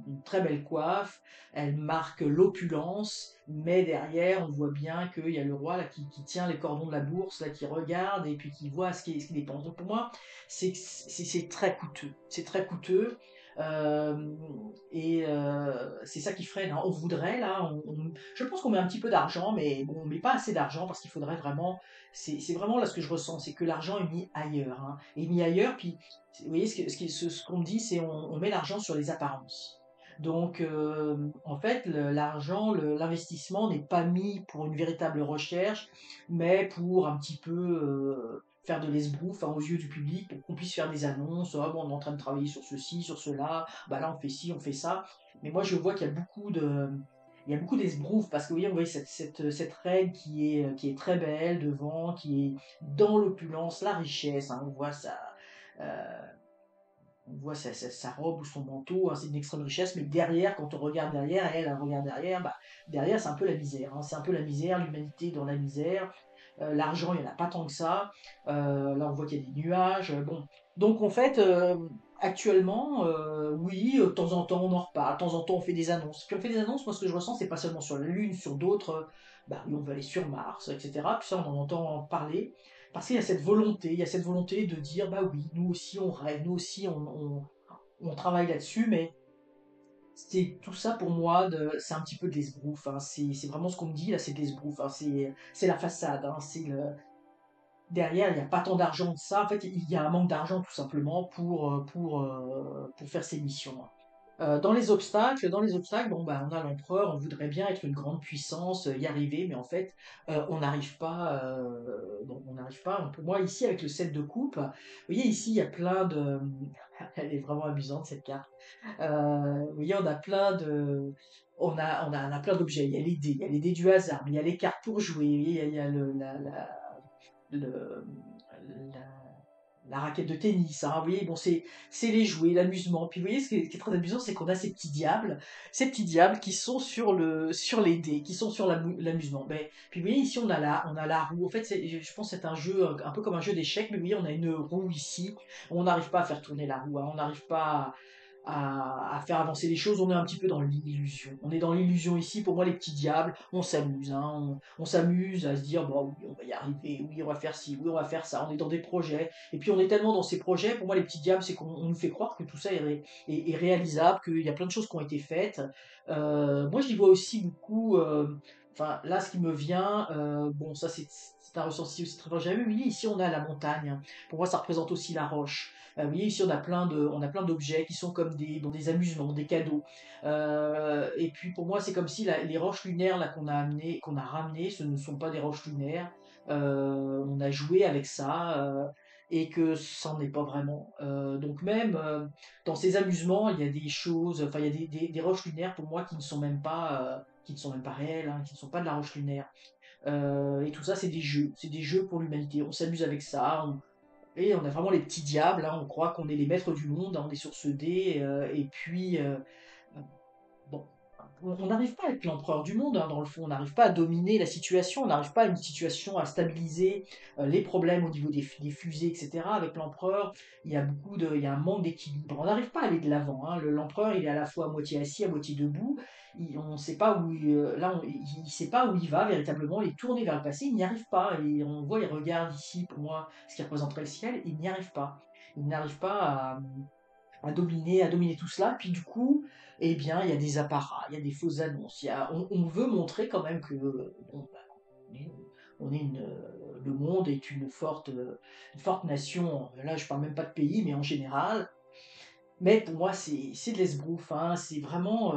[SPEAKER 1] une très belle coiffe, elle marque l'opulence, mais derrière, on voit bien qu'il y a le roi là, qui tient les cordons de la bourse, là, qui regarde et puis qui voit ce qu'il dépense. Donc pour moi, c'est très coûteux. C'est très coûteux. euh, c'est ça qui freine, hein. On voudrait, là, je pense qu'on met un petit peu d'argent, mais bon, on met pas assez d'argent parce qu'il faudrait vraiment. C'est vraiment là ce que je ressens, c'est que l'argent est mis ailleurs, hein. Est mis ailleurs, puis vous voyez, ce qu'on me dit, c'est on met l'argent sur les apparences. Donc, en fait, l'argent, l'investissement n'est pas mis pour une véritable recherche, mais pour un petit peu faire de l'esbrouf, hein, aux yeux du public, pour qu'on puisse faire des annonces. Ah, bon, on est en train de travailler sur ceci, sur cela, bah là on fait ci, on fait ça. Mais moi je vois qu'il y a beaucoup de. Il y a beaucoup d'esbrouf parce que vous voyez cette reine qui est très belle devant, qui est dans l'opulence, la richesse, hein, euh, on voit sa robe ou son manteau, hein, c'est une extrême richesse, mais derrière, quand on regarde derrière, elle regarde derrière, bah, derrière c'est un peu la misère, hein, c'est un peu la misère, l'humanité dans la misère. L'argent, il n'y en a pas tant que ça. Là, on voit qu'il y a des nuages. Bon. Donc, en fait, actuellement, oui, de temps en temps, on en reparle. De temps en temps, on fait des annonces. Puis, on fait des annonces, moi, ce que je ressens, c'est pas seulement sur la Lune, sur d'autres. Bah, oui, on veut aller sur Mars, etc. Puis ça, on en entend parler. Parce qu'il y a cette volonté, il y a cette volonté de dire, bah oui, nous aussi, on rêve, nous aussi, on travaille là-dessus, mais c'est tout ça pour moi, c'est un petit peu de l'esbrouf, hein. C'est vraiment ce qu'on me dit, là, c'est de l'esbrouf, hein. C'est la façade, hein. Derrière, il n'y a pas tant d'argent de ça. En fait, il y a un manque d'argent tout simplement pour faire ces missions, hein. Dans les obstacles, bon, bah, on a l'empereur, on voudrait bien être une grande puissance, y arriver, mais en fait, on n'arrive pas. Donc on n'arrive pas. Pour moi, ici, avec le 7 de coupe, vous voyez, ici, il y a plein de. Elle est vraiment amusante, cette carte. Vous voyez, on a plein de. On a plein d'objets. Il y a les dés du hasard, mais il y a les cartes pour jouer. Il y a le, la, la raquette de tennis, hein. Vous voyez, bon, c'est les jouets, l'amusement. Puis vous voyez, ce qui est très amusant, c'est qu'on a ces petits diables qui sont sur les dés, qui sont sur l'amusement. Puis vous voyez, ici, on a la roue. En fait, je pense que c'est un jeu, un peu comme un jeu d'échecs, mais vous voyez, on a une roue ici. On n'arrive pas à faire tourner la roue, hein. On n'arrive pas à faire avancer les choses, on est un petit peu dans l'illusion. On est dans l'illusion ici, pour moi les petits diables, on s'amuse, hein, on s'amuse à se dire, bon oui, on va y arriver, oui, on va faire ci, oui, on va faire ça, on est dans des projets, et puis on est tellement dans ces projets, pour moi les petits diables, c'est qu'on nous fait croire que tout ça est réalisable, qu'il y a plein de choses qui ont été faites. Moi j'y vois aussi beaucoup, enfin là ce qui me vient, bon ça c'est un ressenti aussi très fort. J'avais vu ici on a la montagne, pour moi ça représente aussi la roche. Oui, ici on a plein d'objets qui sont comme des amusements, des cadeaux. Et puis pour moi, c'est comme si les roches lunaires là qu'on a ramenées, ce ne sont pas des roches lunaires. On a joué avec ça. Et que ça n'en est pas vraiment. Donc même dans ces amusements, il y a des choses, enfin il y a des roches lunaires pour moi qui ne sont même pas réelles, hein, qui ne sont pas de la roche lunaire. Et tout ça, c'est des jeux pour l'humanité. On s'amuse avec ça, et on a vraiment les petits diables, hein, on croit qu'on est les maîtres du monde, hein, on est sur ce dé, et puis, bon, on n'arrive pas à être l'empereur du monde, hein, dans le fond, on n'arrive pas à dominer la situation, on n'arrive pas à une situation à stabiliser les problèmes au niveau des fusées, etc. Avec l'empereur, il y a un manque d'équilibre, on n'arrive pas à aller de l'avant, hein. L'empereur, il est à la fois à moitié assis, à moitié debout, on ne sait pas où, il sait pas où il va véritablement, il est tourné vers le passé, il n'y arrive pas, et on voit, il regarde ici, pour moi, ce qui représenterait le ciel, il n'y arrive pas à dominer tout cela, puis du coup, eh bien, il y a des apparats, il y a des fausses annonces. On veut montrer quand même que bon, bah, on est, le monde est une forte nation. Là, je parle même pas de pays, mais en général. Mais pour moi, c'est de l'esbrouf, hein, c'est vraiment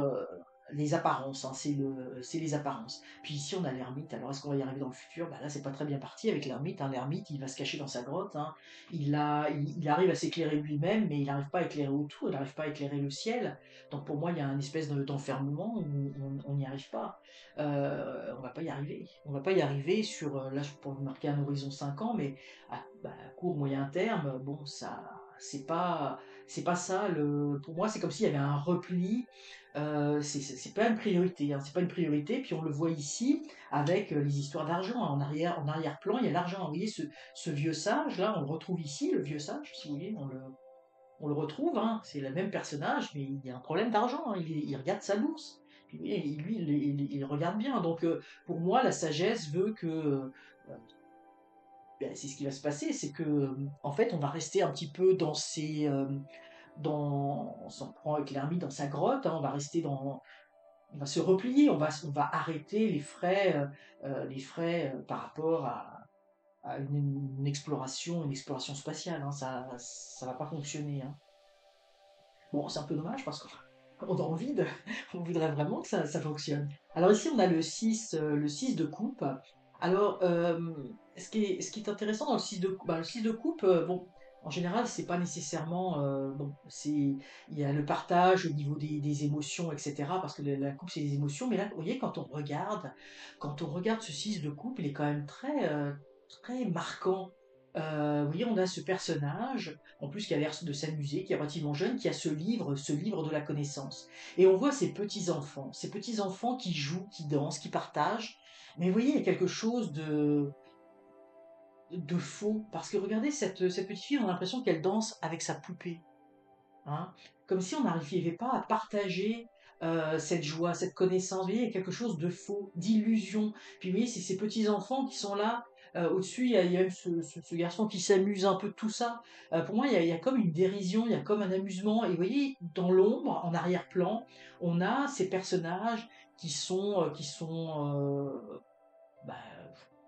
[SPEAKER 1] les apparences, hein, c'est les apparences. Puis ici, on a l'ermite. Alors, est-ce qu'on va y arriver dans le futur? Bah là, c'est pas très bien parti avec l'ermite, hein. L'ermite, il va se cacher dans sa grotte, hein. Il arrive à s'éclairer lui-même, mais il n'arrive pas à éclairer autour, il n'arrive pas à éclairer le ciel. Donc pour moi, il y a une espèce d'enfermement où on n'y arrive pas. On va pas y arriver. On va pas y arriver sur, là, je pourrais marquer un horizon 5 ans, mais à court, moyen terme, bon, ça, c'est pas c'est pas ça pour moi c'est comme s'il y avait un repli, c'est pas une priorité, hein, c'est pas une priorité. Puis on le voit ici avec les histoires d'argent, hein. En arrière-plan il y a l'argent. Vous voyez ce vieux sage là, on le retrouve ici, le vieux sage, si vous voulez, on le retrouve, hein, c'est le même personnage, mais il y a un problème d'argent, hein, il regarde sa bourse. Puis lui, il regarde bien. Donc pour moi la sagesse veut que ben, c'est ce qui va se passer, c'est que en fait on va rester un petit peu dans on s'en prend avec l'ermite dans sa grotte, hein, on va se replier, on va arrêter les frais par rapport à une exploration spatiale, hein, ça va pas fonctionner, hein. Bon, c'est un peu dommage parce qu'on a envie de, on voudrait vraiment que ça fonctionne. Alors ici, on a le 6 de coupe. Alors, ce qui est intéressant dans le 6 de coupe, le 6 de coupe, bon, en général, c'est pas nécessairement, bon, il y a le partage au niveau des émotions, etc. Parce que la coupe, c'est des émotions. Mais là, vous voyez, quand on regarde ce 6 de coupe, il est quand même très marquant. Vous voyez, on a ce personnage en plus qui a l'air de s'amuser, qui est relativement jeune, qui a ce livre de la connaissance. Et on voit ces petits-enfants qui jouent, qui dansent, qui partagent. Mais vous voyez, il y a quelque chose de faux. Parce que regardez, cette petite fille, on a l'impression qu'elle danse avec sa poupée, hein. Comme si on n'arrivait pas à partager cette joie, cette connaissance. Vous voyez, il y a quelque chose de faux, d'illusion. Puis vous voyez, c'est ces petits-enfants qui sont là. Au-dessus, il y a même ce garçon qui s'amuse un peu de tout ça. Pour moi, il y a comme une dérision, il y a comme un amusement. Et vous voyez, dans l'ombre, en arrière-plan, on a ces personnages qui sont bah,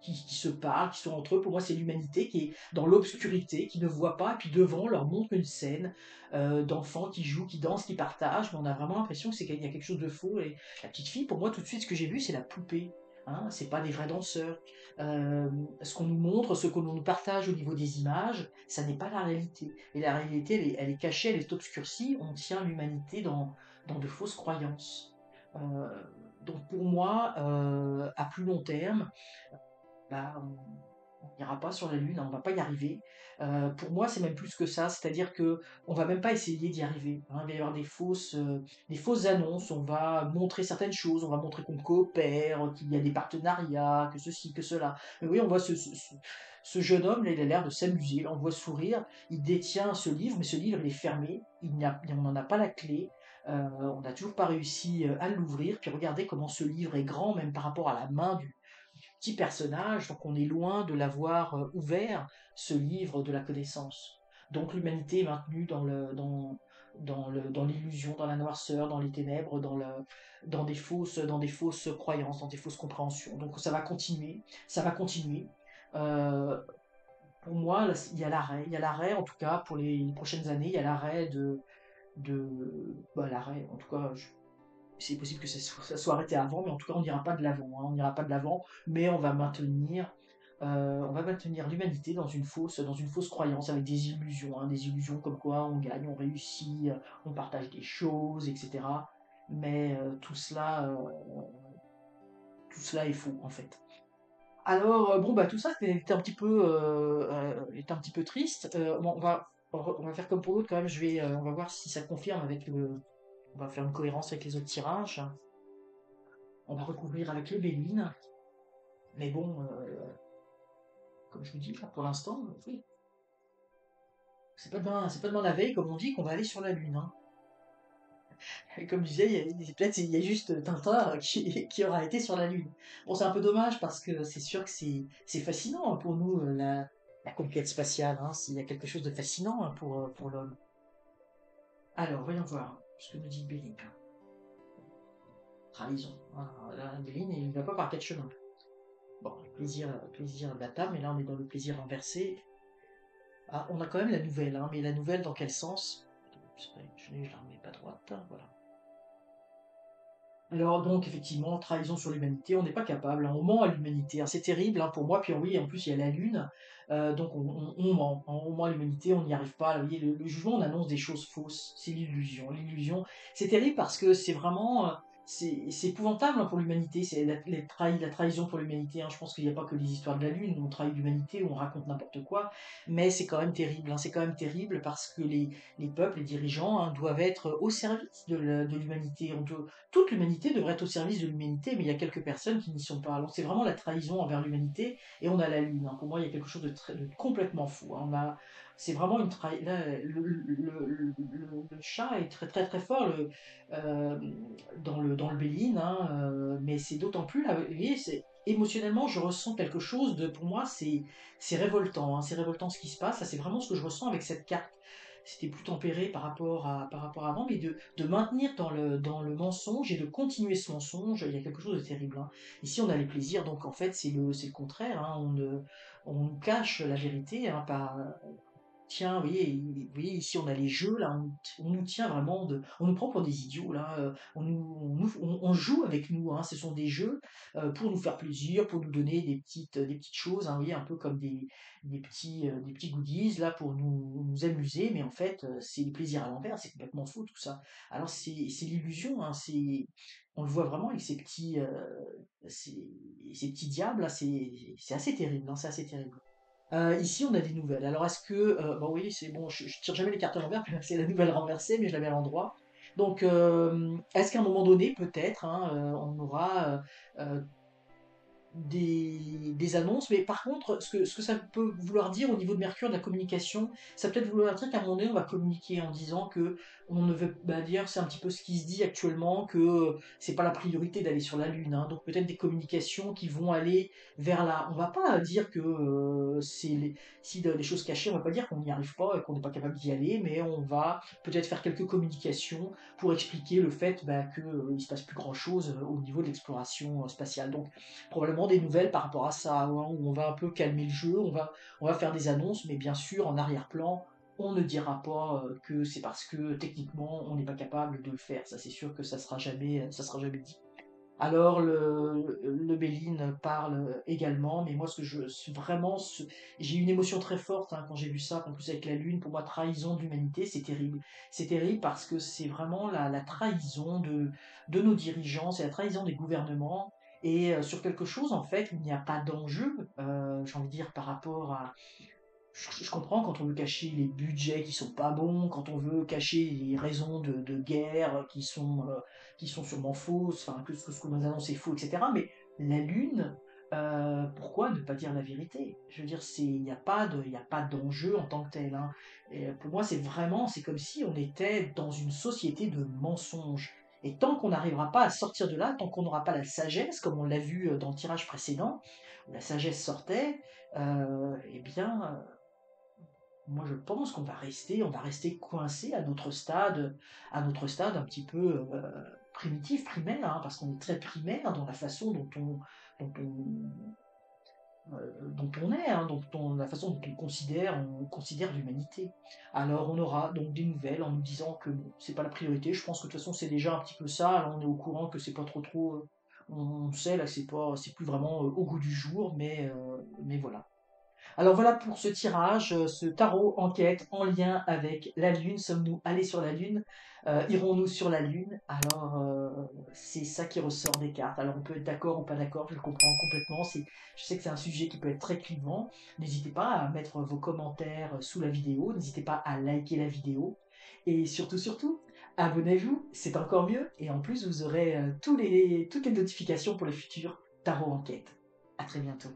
[SPEAKER 1] qui se parlent, qui sont entre eux. Pour moi, c'est l'humanité qui est dans l'obscurité, qui ne voit pas, et puis devant, on leur montre une scène d'enfants qui jouent, qui dansent, qui partagent, mais on a vraiment l'impression que qu'il y a quelque chose de faux. Et la petite fille, pour moi, tout de suite, ce que j'ai vu, c'est la poupée. Hein, c'est pas des vrais danseurs. Euh, ce qu'on nous montre, ce qu'on nous partage au niveau des images, ça n'est pas la réalité. Et la réalité, elle est cachée, elle est obscurcie. On tient l'humanité dans de fausses croyances. Euh, donc pour moi, à plus long terme, on n'ira pas sur la Lune, hein, on va pas y arriver. Pour moi, c'est même plus que ça, c'est-à-dire que on va même pas essayer d'y arriver, hein. Il va y avoir des fausses annonces, on va montrer certaines choses, on va montrer qu'on coopère, qu'il y a des partenariats, que ceci, que cela. Mais oui, on voit ce jeune homme, là, il a l'air de s'amuser, là, on le voit sourire, il détient ce livre, mais ce livre, il est fermé, on n'en a pas la clé. On n'a toujours pas réussi à l'ouvrir. Puis regardez comment ce livre est grand, même par rapport à la main du petit personnage. Donc on est loin de l'avoir ouvert, ce livre de la connaissance. Donc l'humanité est maintenue dans l'illusion, dans la noirceur, dans les ténèbres, dans des fausses croyances, dans des fausses compréhensions. Donc ça va continuer, ça va continuer. Euh, pour moi, là, il y a l'arrêt, en tout cas pour les prochaines années, il y a l'arrêt l'arrêt, en tout cas, c'est possible que ça soit arrêté avant, mais en tout cas, on n'ira pas de l'avant, hein, on n'ira pas de l'avant, mais on va maintenir l'humanité dans une fausse croyance, avec des illusions, hein, des illusions comme quoi on gagne, on réussit, on partage des choses, etc. Mais tout cela est faux, en fait. Alors, bon, bah, tout ça était un petit peu triste. Bon, on va faire comme pour l'autre quand même. On va voir si ça confirme on va faire une cohérence avec les autres tirages. On va recouvrir avec le Béline. Mais bon, comme je vous dis, là, pour l'instant, oui, c'est pas demain la veille, comme on dit, qu'on va aller sur la Lune, hein. Et comme je disais, peut-être il y a juste Tintin qui aura été sur la Lune. Bon, c'est un peu dommage parce que c'est sûr que c'est fascinant, hein, pour nous, la conquête spatiale, hein. S'il y a quelque chose de fascinant, hein, pour l'homme. Alors, voyons voir ce que nous dit Béline. trahison. Hein. Là, Béline, il ne va pas par quatre chemins. Bon, plaisir de la table, mais là on est dans le plaisir inversé. Ah, on a quand même la nouvelle, hein, mais la nouvelle dans quel sens? Je la remets pas droite, hein, voilà. Alors donc effectivement, trahison sur l'humanité, on n'est pas capable, hein, on ment à l'humanité, hein, c'est terrible hein, pour moi, puis oui, en plus il y a la Lune, donc on ment, hein, on ment à l'humanité, on n'y arrive pas, vous voyez, le jugement, on annonce des choses fausses, c'est l'illusion, c'est terrible parce que c'est vraiment, c'est épouvantable hein, pour l'humanité, c'est la trahison pour l'humanité, hein, je pense qu'il n'y a pas que les histoires de la Lune où on trahit l'humanité, où on raconte n'importe quoi, mais c'est quand même terrible, hein, c'est quand même terrible parce que les peuples, les dirigeants hein, doivent être au service de l'humanité, toute l'humanité devrait être au service de l'humanité, mais il y a quelques personnes qui n'y sont pas. Alors c'est vraiment la trahison envers l'humanité, et on a la Lune. Hein. Pour moi, il y a quelque chose de complètement fou. Hein. C'est vraiment une trahison. Le chat est très très très fort euh, dans le Béline, hein, mais c'est d'autant plus, là, vous voyez, émotionnellement, je ressens quelque chose de, pour moi, c'est révoltant, hein. C'est révoltant ce qui se passe. Ça, c'est vraiment ce que je ressens avec cette carte. C'était plus tempéré par rapport à avant, mais de maintenir dans le mensonge et de continuer ce mensonge, il y a quelque chose de terrible. Hein. Ici, on a les plaisirs, donc en fait, c'est le contraire. Hein. On nous cache la vérité hein, par, tiens, vous voyez, ici on a les jeux, là, on nous tient vraiment on nous prend pour des idiots, là, on joue avec nous, hein, ce sont des jeux pour nous faire plaisir, pour nous donner des petites choses, hein, vous voyez, un peu comme des petits goodies, là, pour nous amuser, mais en fait, c'est le plaisir à l'envers, c'est complètement faux tout ça. Alors c'est l'illusion, hein, on le voit vraiment avec ces, ces petits diables, là, c'est assez terrible, hein, c'est assez terrible. Ici, on a des nouvelles. Alors, est-ce que, bon, oui, c'est bon, je tire jamais les cartes à l'envers, c'est la nouvelle renversée, mais je la mets à l'endroit. Donc, est-ce qu'à un moment donné, peut-être, hein, on aura des annonces, mais par contre, ce que ça peut vouloir dire au niveau de Mercure, de la communication, ça peut être vouloir dire qu'à un moment donné, on va communiquer en disant que on ne veut, bah, dire, c'est un petit peu ce qui se dit actuellement, que c'est pas la priorité d'aller sur la Lune, hein. Donc peut-être des communications qui vont aller vers là. On va pas dire que si des choses cachées, on va pas dire qu'on n'y arrive pas et qu'on n'est pas capable d'y aller, mais on va peut-être faire quelques communications pour expliquer le fait bah, que il se passe plus grand-chose au niveau de l'exploration spatiale. Donc probablement des nouvelles par rapport à ça, hein, où on va un peu calmer le jeu, on va faire des annonces, mais bien sûr, en arrière-plan, on ne dira pas que c'est parce que techniquement, on n'est pas capable de le faire. Ça, c'est sûr que ça sera jamais dit. Alors, le Béline parle également, mais moi, ce que vraiment, j'ai eu une émotion très forte hein, quand j'ai vu ça, en plus avec la Lune, pour moi, trahison de l'humanité, c'est terrible. C'est terrible parce que c'est vraiment la trahison de nos dirigeants, c'est la trahison des gouvernements, et sur quelque chose, en fait, il n'y a pas d'enjeu, j'ai envie de dire, par rapport à, je comprends quand on veut cacher les budgets qui sont pas bons, quand on veut cacher les raisons de guerre qui sont sûrement fausses, enfin que ce qu'on nous annonce est faux, etc. Mais la Lune, pourquoi ne pas dire la vérité? Je veux dire, il y a pas d'enjeu en tant que tel. Hein. Et pour moi, c'est comme si on était dans une société de mensonges. Et tant qu'on n'arrivera pas à sortir de là, tant qu'on n'aura pas la sagesse, comme on l'a vu dans le tirage précédent, où la sagesse sortait, eh bien, moi, je pense on va rester coincé à notre stade un petit peu primitif, primaire, hein, parce qu'on est très primaire dans la façon dont dont on est, hein, la façon dont on considère l'humanité. Alors, on aura donc des nouvelles en nous disant que bon, c'est pas la priorité. Je pense que de toute façon, c'est déjà un petit peu ça. Là, on est au courant que c'est pas trop. On sait là, c'est plus vraiment au goût du jour, mais voilà. Alors voilà pour ce tirage, ce tarot enquête en lien avec la Lune. Sommes-nous allés sur la Lune? Irons-nous sur la Lune? Alors c'est ça qui ressort des cartes. Alors on peut être d'accord ou pas d'accord, je le comprends complètement. Je sais que c'est un sujet qui peut être très clivant. N'hésitez pas à mettre vos commentaires sous la vidéo. N'hésitez pas à liker la vidéo. Et surtout, abonnez-vous, c'est encore mieux. Et en plus, vous aurez toutes les notifications pour les futurs tarots enquêtes. À très bientôt.